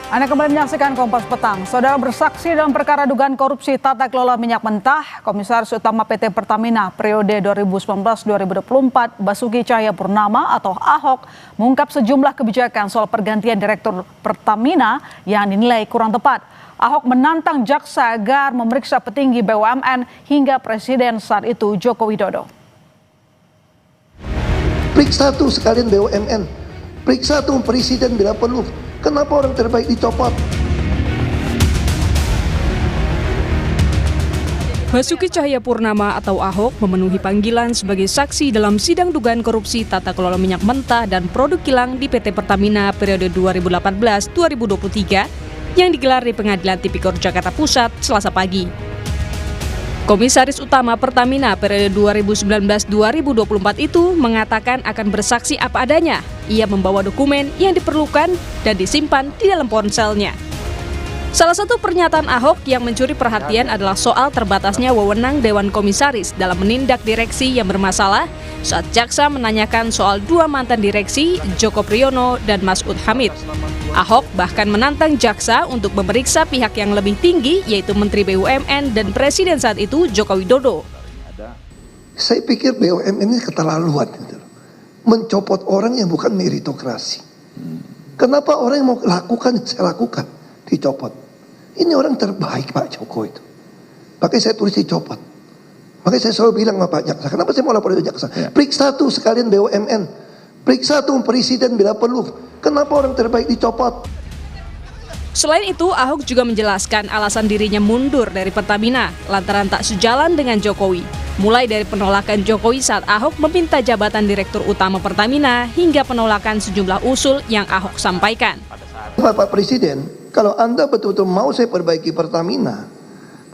Anda kembali menyaksikan Kompas Petang. Saudara, bersaksi dalam perkara dugaan korupsi tata kelola minyak mentah, Komisaris Utama PT Pertamina periode 2019-2024 Basuki Cahayapurnama atau Ahok mengungkap sejumlah kebijakan soal pergantian Direktur Pertamina yang dinilai kurang tepat. Ahok menantang jaksa agar memeriksa petinggi BUMN hingga Presiden saat itu Joko Widodo. Periksa tuh sekalian BUMN, periksa tuh Presiden bila perlu. Kenapa orang terbaik dicopot? Basuki Cahayapurnama atau Ahok memenuhi panggilan sebagai saksi dalam sidang dugaan korupsi tata kelola minyak mentah dan produk kilang di PT Pertamina periode 2018-2023 yang digelar di Pengadilan Tipikor Jakarta Pusat Selasa pagi. Komisaris Utama Pertamina periode 2019-2024 itu mengatakan akan bersaksi apa adanya. Ia membawa dokumen yang diperlukan dan disimpan di dalam ponselnya. Salah satu pernyataan Ahok yang mencuri perhatian adalah soal terbatasnya wewenang Dewan Komisaris dalam menindak direksi yang bermasalah saat jaksa menanyakan soal dua mantan direksi, Joko Priyono dan Masud Hamid. Ahok bahkan menantang jaksa untuk memeriksa pihak yang lebih tinggi, yaitu Menteri BUMN dan Presiden saat itu Joko Widodo. Saya pikir BUMN ini keterlaluan, gitu. Mencopot orang yang bukan meritokrasi. Kenapa orang yang mau lakukan, saya lakukan, dicopot. Ini orang terbaik Pak Joko itu. Makanya saya tulis dicopot. Makanya saya selalu bilang sama Pak Jaksa, kenapa saya mau lapor ke Jaksa? Periksa tuh sekalian BUMN, periksa tuh Presiden bila perlu. Kenapa orang terbaik dicopot? Selain itu, Ahok juga menjelaskan alasan dirinya mundur dari Pertamina lantaran tak sejalan dengan Jokowi. Mulai dari penolakan Jokowi saat Ahok meminta jabatan Direktur Utama Pertamina hingga penolakan sejumlah usul yang Ahok sampaikan. Bapak Presiden, kalau Anda betul-betul mau saya perbaiki Pertamina,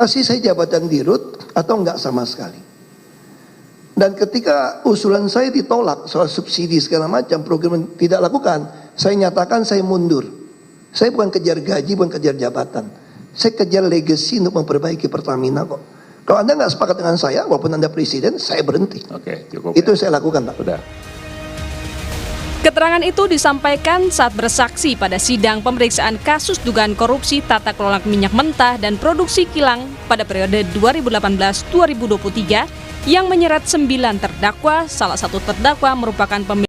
kasih saya jabatan dirut atau enggak sama sekali. Dan ketika usulan saya ditolak soal subsidi segala macam, program tidak lakukan, saya nyatakan saya mundur. Saya bukan kejar gaji, bukan kejar jabatan. Saya kejar legacy untuk memperbaiki Pertamina kok. Kalau Anda nggak sepakat dengan saya, walaupun Anda Presiden, saya berhenti. Oke, cukup. Itu yang saya lakukan, Pak. Sudah. Keterangan itu disampaikan saat bersaksi pada sidang pemeriksaan kasus dugaan korupsi tata kelola minyak mentah dan produksi kilang pada periode 2018-2023 yang menyeret 9 terdakwa, salah satu terdakwa merupakan pemilik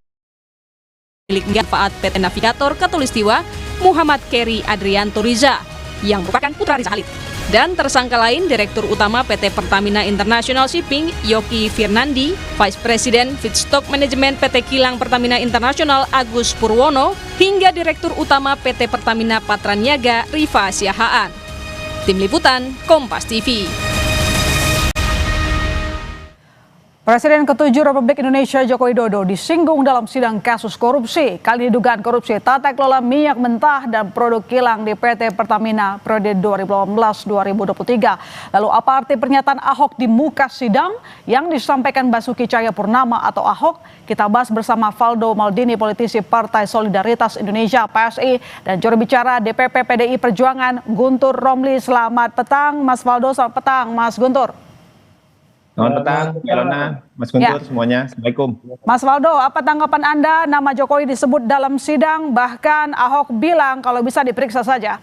manfaat PT Navigator Katulistiwa Muhammad Keri Adrianto Riza yang merupakan putra Riza Khalid. Dan tersangka lain Direktur Utama PT Pertamina International Shipping Yoki Firnandi, Vice President Feedstock Management PT Kilang Pertamina International Agus Purwono, hingga Direktur Utama PT Pertamina Patraniaga Rifa Siahaan. Tim Liputan Kompas TV. Presiden ke-7 Republik Indonesia Joko Widodo disinggung dalam sidang kasus korupsi. Kali ini dugaan korupsi tata kelola minyak mentah dan produk kilang di PT Pertamina periode 2018-2023. Lalu apa arti pernyataan Ahok di muka sidang yang disampaikan Basuki Cahayapurnama atau Ahok? Kita bahas bersama Valdo Maldini, politisi Partai Solidaritas Indonesia (PSI) dan juru bicara DPP PDI Perjuangan Guntur Romli. Selamat petang Mas Valdo, selamat petang Mas Guntur. Selamat petang, Elona, Mas Guntur, semuanya. Assalamualaikum. Mas Valdo, apa tanggapan Anda? Nama Jokowi disebut dalam sidang, bahkan Ahok bilang kalau bisa diperiksa saja.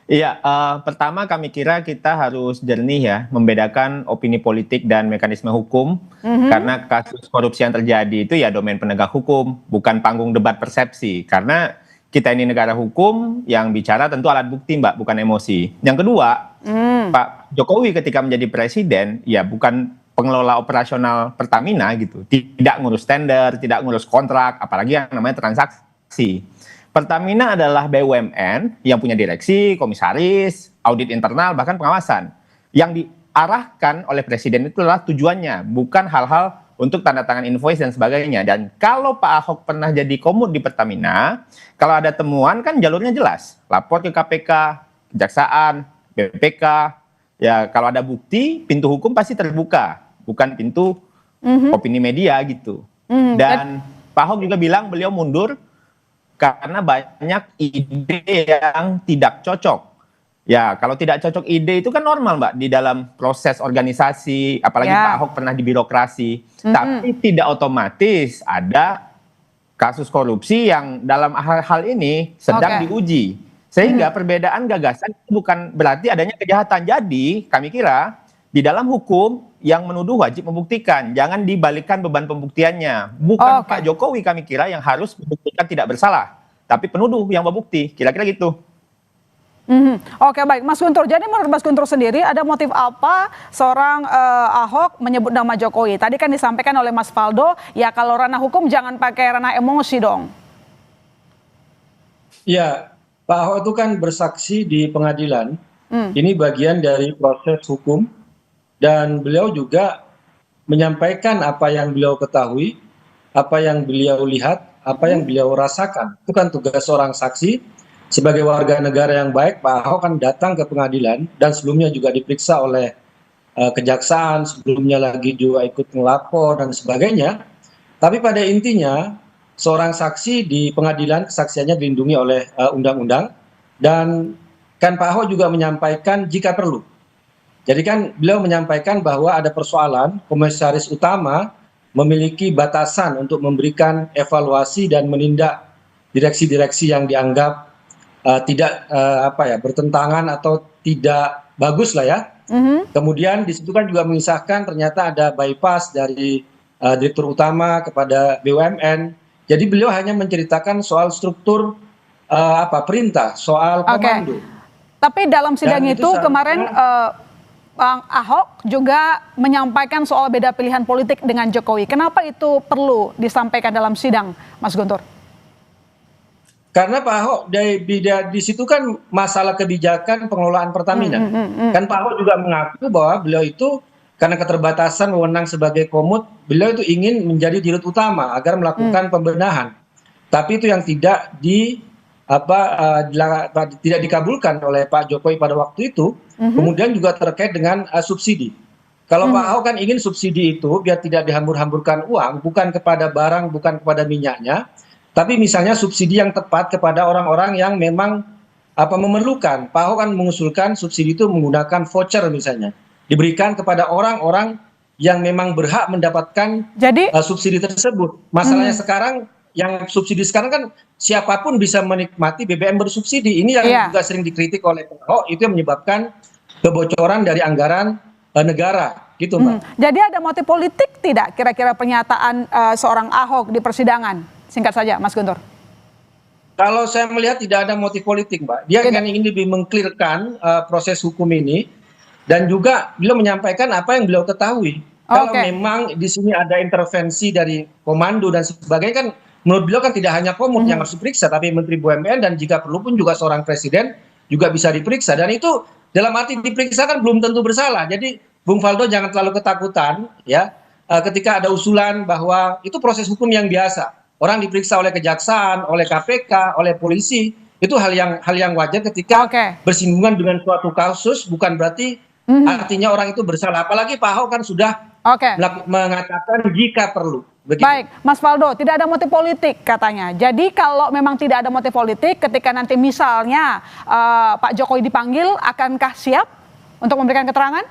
Iya, pertama kami kira kita harus jernih ya, membedakan opini politik dan mekanisme hukum. Karena kasus korupsi yang terjadi itu ya domain penegak hukum, bukan panggung debat persepsi. Karena kita ini negara hukum yang bicara tentu alat bukti, Mbak, bukan emosi. Yang kedua, Pak Jokowi ketika menjadi presiden, ya bukan pengelola operasional Pertamina gitu. Tidak ngurus tender, tidak ngurus kontrak, apalagi yang namanya transaksi. Pertamina adalah BUMN yang punya direksi, komisaris, audit internal, bahkan pengawasan. Yang diarahkan oleh presiden itu adalah tujuannya, bukan hal-hal untuk tanda tangan invoice dan sebagainya. Dan kalau Pak Ahok pernah jadi komut di Pertamina, kalau ada temuan kan jalurnya jelas. Lapor ke KPK, Kejaksaan, BPK, ya kalau ada bukti, pintu hukum pasti terbuka, bukan pintu opini media gitu. Dan Pak Ahok juga bilang beliau mundur karena banyak ide yang tidak cocok. Ya, kalau tidak cocok ide itu kan normal, Mbak, di dalam proses organisasi, apalagi Pak Ahok pernah di birokrasi. Tapi tidak otomatis ada kasus korupsi yang dalam hal ini sedang diuji. Sehingga perbedaan gagasan bukan berarti adanya kejahatan. Jadi kami kira di dalam hukum yang menuduh wajib membuktikan. Jangan dibalikkan beban pembuktiannya. Bukan Pak Jokowi kami kira yang harus membuktikan tidak bersalah. Tapi penuduh yang membukti. Kira-kira gitu. Oke, baik. Mas Guntur, jadi menurut Mas Guntur sendiri ada motif apa seorang Ahok menyebut nama Jokowi? Tadi kan disampaikan oleh Mas Faldo, ya kalau ranah hukum jangan pakai ranah emosi dong. Ya, Pak Ahok itu kan bersaksi di pengadilan. Ini bagian dari proses hukum. Dan beliau juga menyampaikan apa yang beliau ketahui, apa yang beliau lihat, apa yang beliau rasakan. Itu kan tugas seorang saksi. Sebagai warga negara yang baik, Pak Ahok kan datang ke pengadilan dan sebelumnya juga diperiksa oleh kejaksaan, sebelumnya lagi juga ikut melapor dan sebagainya. Tapi pada intinya, seorang saksi di pengadilan kesaksiannya dilindungi oleh undang-undang, dan kan Pak Ahok juga menyampaikan jika perlu. Jadi kan beliau menyampaikan bahwa ada persoalan komisaris utama memiliki batasan untuk memberikan evaluasi dan menindak direksi-direksi yang dianggap tidak bertentangan atau tidak bagus lah ya. Kemudian di situ kan juga mengisahkan ternyata ada bypass dari direktur utama kepada BUMN. Jadi beliau hanya menceritakan soal struktur perintah, soal komando. Tapi dalam sidang itu kemarin Bang Ahok juga menyampaikan soal beda pilihan politik dengan Jokowi. Kenapa itu perlu disampaikan dalam sidang, Mas Guntur? Karena Pak Ahok di situ kan masalah kebijakan pengelolaan Pertamina. Kan Pak Ahok juga mengaku bahwa beliau itu karena keterbatasan wewenang sebagai komut, beliau itu ingin menjadi dirut utama agar melakukan pembenahan. Tapi itu yang tidak tidak dikabulkan oleh Pak Jokowi pada waktu itu. Kemudian juga terkait dengan subsidi. Kalau Pak Ahok kan ingin subsidi itu biar tidak dihambur-hamburkan uang, bukan kepada barang, bukan kepada minyaknya, tapi misalnya subsidi yang tepat kepada orang-orang yang memang memerlukan. Pak Ahok kan mengusulkan subsidi itu menggunakan voucher misalnya, diberikan kepada orang-orang yang memang berhak mendapatkan subsidi tersebut. Masalahnya sekarang yang subsidi sekarang kan siapapun bisa menikmati BBM bersubsidi. Ini yang juga sering dikritik oleh Pak Ahok, itu yang menyebabkan kebocoran dari anggaran negara, gitu Mbak. Jadi ada motif politik tidak kira-kira pernyataan seorang Ahok di persidangan? Singkat saja, Mas Guntur. Kalau saya melihat tidak ada motif politik, Mbak. Dia kan ingin lebih mengklirkan proses hukum ini, dan juga beliau menyampaikan apa yang beliau ketahui. Kalau memang di sini ada intervensi dari komando dan sebagainya, kan menurut beliau kan tidak hanya komut yang harus diperiksa, tapi Menteri BUMN dan jika perlu pun juga seorang presiden juga bisa diperiksa. Dan itu dalam arti diperiksa kan belum tentu bersalah. Jadi Bung Faldo jangan terlalu ketakutan ya ketika ada usulan bahwa itu proses hukum yang biasa. Orang diperiksa oleh kejaksaan, oleh KPK, oleh polisi, itu hal yang wajar ketika bersinggungan dengan suatu kasus, bukan berarti artinya orang itu bersalah. Apalagi Pak Ahok kan sudah mengatakan jika perlu. Begitu. Baik, Mas Faldo, tidak ada motif politik katanya. Jadi kalau memang tidak ada motif politik, ketika nanti misalnya Pak Jokowi dipanggil, akankah siap untuk memberikan keterangan?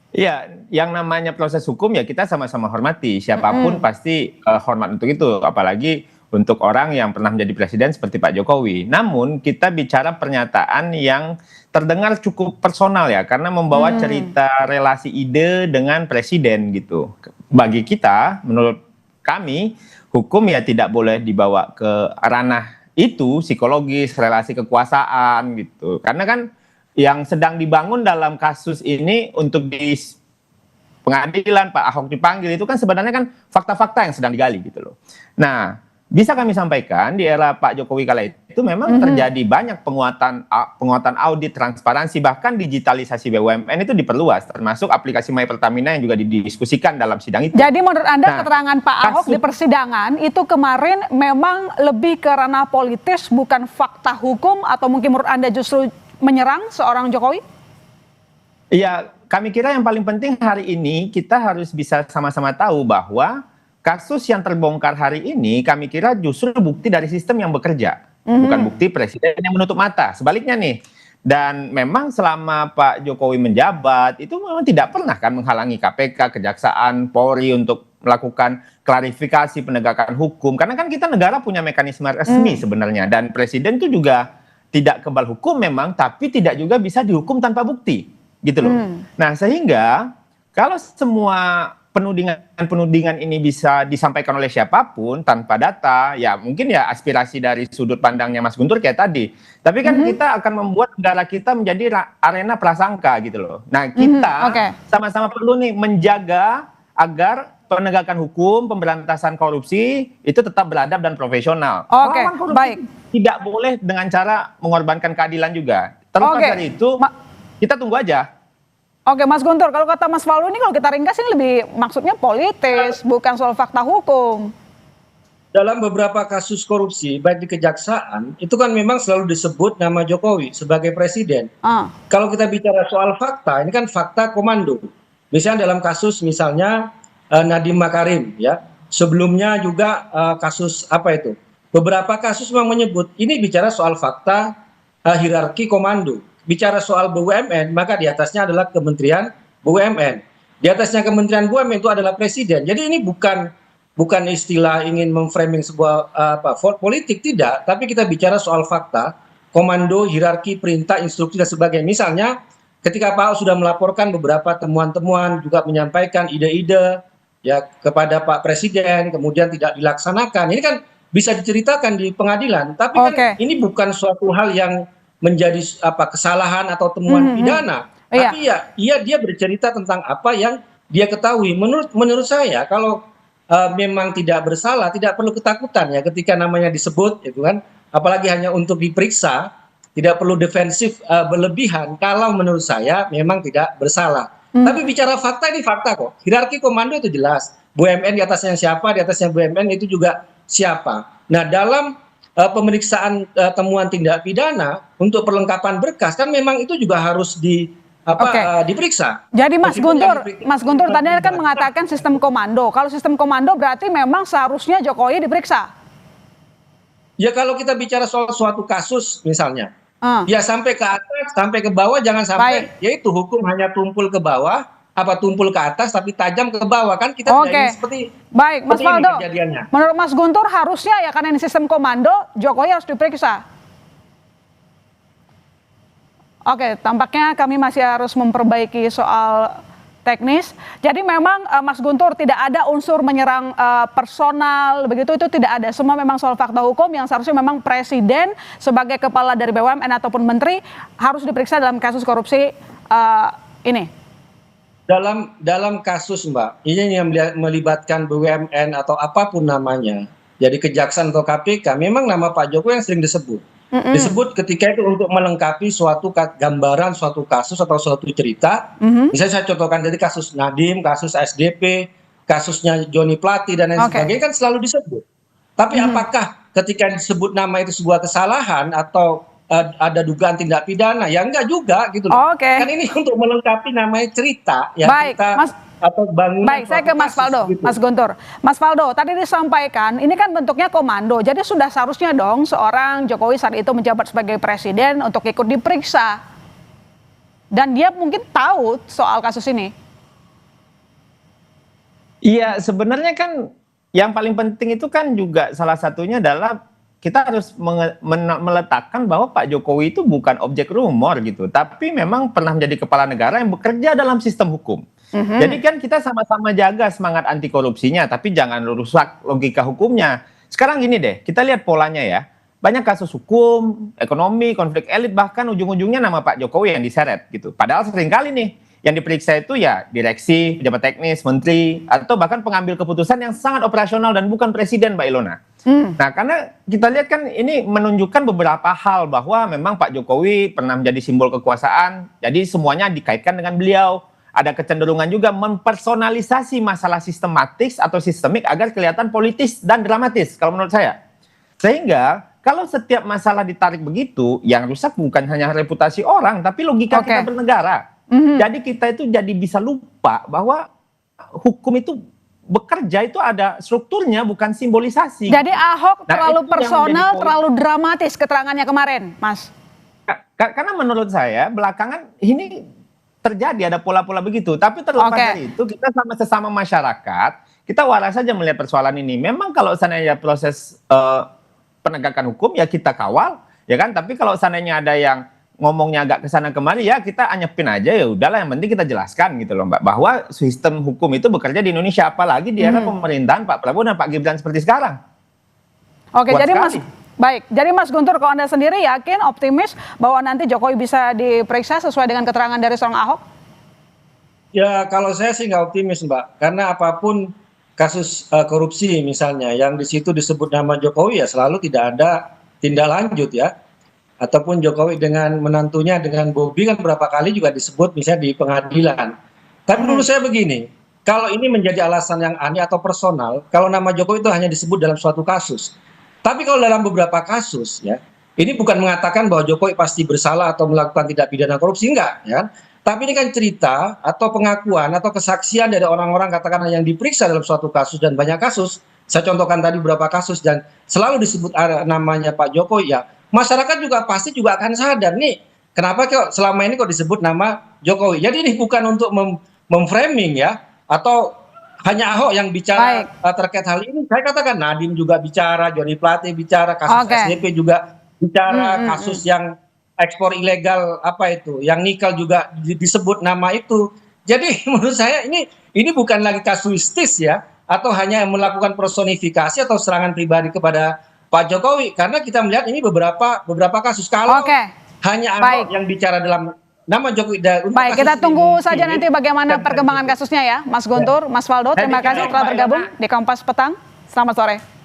Iya, yang namanya proses hukum ya kita sama-sama hormati. Siapapun pasti hormat untuk itu. Apalagi untuk orang yang pernah menjadi presiden seperti Pak Jokowi. Namun kita bicara pernyataan yang terdengar cukup personal ya, karena membawa cerita relasi ide dengan presiden gitu. Bagi kita, menurut kami, hukum ya tidak boleh dibawa ke ranah itu, psikologis, relasi kekuasaan gitu. Karena kan yang sedang dibangun dalam kasus ini untuk di pengadilan Pak Ahok dipanggil itu kan sebenarnya kan fakta-fakta yang sedang digali gitu loh. Nah, bisa kami sampaikan di era Pak Jokowi kala itu memang terjadi banyak penguatan audit, transparansi, bahkan digitalisasi BUMN itu diperluas, termasuk aplikasi My Pertamina yang juga didiskusikan dalam sidang itu. Jadi menurut Anda keterangan Pak Ahok di persidangan itu kemarin memang lebih ke ranah politis, bukan fakta hukum, atau mungkin menurut Anda justru menyerang seorang Jokowi? Iya, kami kira yang paling penting hari ini kita harus bisa sama-sama tahu bahwa kasus yang terbongkar hari ini kami kira justru bukti dari sistem yang bekerja, bukan bukti presiden yang menutup mata. Sebaliknya nih, dan memang selama Pak Jokowi menjabat itu memang tidak pernah kan menghalangi KPK, Kejaksaan, Polri untuk melakukan klarifikasi penegakan hukum. Karena kan kita negara punya mekanisme resmi sebenarnya, dan presiden itu juga tidak kebal hukum memang, tapi tidak juga bisa dihukum tanpa bukti, gitu loh. Nah, sehingga kalau semua penudingan ini bisa disampaikan oleh siapapun tanpa data, ya mungkin ya aspirasi dari sudut pandangnya Mas Guntur kayak tadi. Tapi kan kita akan membuat negara kita menjadi arena prasangka gitu loh. Nah, kita sama-sama perlu nih menjaga agar penegakan hukum, pemberantasan korupsi itu tetap beradab dan profesional. Melawan korupsi baik. Tidak boleh dengan cara mengorbankan keadilan juga. Terlepas dari itu, kita tunggu aja. Oke, Mas Guntur, kalau kata Mas Faldo ini, kalau kita ringkas ini lebih maksudnya politis, bukan soal fakta hukum. Dalam beberapa kasus korupsi, baik di kejaksaan, itu kan memang selalu disebut nama Jokowi sebagai presiden. Kalau kita bicara soal fakta, ini kan fakta komando. Misalnya dalam kasus misalnya Nadiem Makarim, ya, sebelumnya juga kasus apa itu? Beberapa kasus memang menyebut ini bicara soal fakta hierarki komando. Bicara soal BUMN, maka di atasnya adalah Kementerian BUMN. Di atasnya Kementerian BUMN itu adalah presiden. Jadi ini bukan istilah ingin memframing sebuah politik, tidak. Tapi kita bicara soal fakta, komando, hierarki, perintah, instruksi, dan sebagainya. Misalnya ketika Pak Ahok sudah melaporkan beberapa temuan-temuan, juga menyampaikan ide-ide ya kepada Pak Presiden, kemudian tidak dilaksanakan. Ini kan bisa diceritakan di pengadilan. Tapi kan ini bukan suatu hal yang menjadi kesalahan atau temuan pidana, tapi dia bercerita tentang apa yang dia ketahui. Menurut saya kalau memang tidak bersalah, tidak perlu ketakutan ya ketika namanya disebut, itu kan, apalagi hanya untuk diperiksa, tidak perlu defensif berlebihan. Kalau menurut saya memang tidak bersalah. Tapi bicara fakta, ini fakta kok. Hierarki komando itu jelas. BUMN di atasnya siapa, di atasnya BUMN itu juga siapa. Nah, dalam pemeriksaan temuan tindak pidana untuk perlengkapan berkas kan memang itu juga harus diperiksa. Jadi Mas Guntur tadi kan mengatakan sistem komando. Kalau sistem komando berarti memang seharusnya Jokowi diperiksa. Ya kalau kita bicara soal suatu kasus misalnya, ya sampai ke atas, sampai ke bawah, jangan sampai yaitu hukum hanya tumpul ke bawah, tumpul ke atas tapi tajam ke bawah, kan kita tidak seperti Mas Faldo, menurut Mas Guntur harusnya ya karena ini sistem komando, Jokowi harus diperiksa. Oke, tampaknya kami masih harus memperbaiki soal teknis. Jadi memang Mas Guntur tidak ada unsur menyerang personal begitu, itu tidak ada. Semua memang soal fakta hukum yang seharusnya memang presiden sebagai kepala dari BUMN ataupun menteri harus diperiksa dalam kasus korupsi ini. Dalam kasus Mbak, ini yang melibatkan BUMN atau apapun namanya, jadi kejaksaan atau KPK, memang nama Pak Jokowi yang sering disebut. Disebut ketika itu untuk melengkapi suatu gambaran, suatu kasus atau suatu cerita. Misalnya saya contohkan dari kasus Nadiem, kasus SDP, kasusnya Joni Plate dan lain sebagainya kan selalu disebut. Tapi apakah ketika disebut nama itu sebuah kesalahan atau ada dugaan tindak pidana? Ya enggak juga gitu loh. Kan ini untuk melengkapi namanya cerita ya, kita atau bangunan. Baik, saya ke Mas Faldo, gitu. Mas Guntur. Mas Faldo, tadi disampaikan ini kan bentuknya komando. Jadi sudah seharusnya dong seorang Jokowi saat itu menjabat sebagai presiden untuk ikut diperiksa. Dan dia mungkin tahu soal kasus ini. Iya, sebenarnya kan yang paling penting itu kan juga salah satunya adalah kita harus meletakkan bahwa Pak Jokowi itu bukan objek rumor gitu, tapi memang pernah menjadi kepala negara yang bekerja dalam sistem hukum. Jadi kan kita sama-sama jaga semangat anti korupsinya, tapi jangan rusak logika hukumnya. Sekarang gini deh, kita lihat polanya ya. Banyak kasus hukum, ekonomi, konflik elit, bahkan ujung-ujungnya nama Pak Jokowi yang diseret gitu. Padahal seringkali nih yang diperiksa itu ya direksi, pejabat teknis, menteri, atau bahkan pengambil keputusan yang sangat operasional dan bukan presiden, Mbak Ilona. Nah, karena kita lihat kan ini menunjukkan beberapa hal bahwa memang Pak Jokowi pernah menjadi simbol kekuasaan, jadi semuanya dikaitkan dengan beliau. Ada kecenderungan juga mempersonalisasi masalah sistematis atau sistemik agar kelihatan politis dan dramatis, kalau menurut saya. Sehingga kalau setiap masalah ditarik begitu, yang rusak bukan hanya reputasi orang, tapi logika kita bernegara. Jadi kita itu jadi bisa lupa bahwa hukum itu bekerja itu ada strukturnya, bukan simbolisasi. Jadi Ahok terlalu personal, terlalu dramatis keterangannya kemarin, Mas. Karena menurut saya belakangan ini terjadi ada pola-pola begitu. Tapi terlepas dari itu, kita sama sesama masyarakat, kita waras saja melihat persoalan ini. Memang kalau seandainya proses penegakan hukum ya kita kawal, ya kan. Tapi kalau seandainya ada yang ngomongnya agak kesana kemari, ya kita anyepin aja, ya udahlah, yang penting kita jelaskan gitu loh Mbak, bahwa sistem hukum itu bekerja di Indonesia, apalagi di era pemerintahan Pak Prabowo dan Pak Gibran seperti sekarang. Oke, Kuat jadi sekali. jadi Mas Guntur, kalau Anda sendiri yakin, optimis bahwa nanti Jokowi bisa diperiksa sesuai dengan keterangan dari seorang Ahok? Ya kalau saya sih nggak optimis Mbak, karena apapun kasus korupsi misalnya yang di situ disebut nama Jokowi ya selalu tidak ada tindak lanjut ya. Ataupun Jokowi dengan menantunya dengan Bobi kan berapa kali juga disebut misalnya di pengadilan. Tapi menurut saya begini, kalau ini menjadi alasan yang aneh atau personal, kalau nama Jokowi itu hanya disebut dalam suatu kasus. Tapi kalau dalam beberapa kasus ya, ini bukan mengatakan bahwa Jokowi pasti bersalah atau melakukan tindak pidana korupsi, enggak ya. Tapi ini kan cerita atau pengakuan atau kesaksian dari orang-orang katakanlah yang diperiksa dalam suatu kasus dan banyak kasus. Saya contohkan tadi beberapa kasus dan selalu disebut namanya Pak Jokowi ya. Masyarakat juga pasti juga akan sadar nih kenapa kok selama ini kok disebut nama Jokowi. Jadi ini bukan untuk memframing ya, atau hanya Ahok yang bicara terkait hal ini. Saya katakan Nadiem juga bicara, Joni Plate bicara, kasus SDP juga bicara, kasus yang ekspor ilegal apa itu, yang nikel juga disebut nama itu. Jadi menurut saya ini bukan lagi kasuistis ya, atau hanya melakukan personifikasi atau serangan pribadi kepada Pak Jokowi, karena kita melihat ini beberapa kasus. Kalau hanya Ahok yang bicara dalam nama Jokowi. Baik, kita tunggu saja nanti bagaimana perkembangan kasusnya ya, Mas Guntur, Mas Waldo. Terima kasih telah bergabung di Kompas Petang. Selamat sore.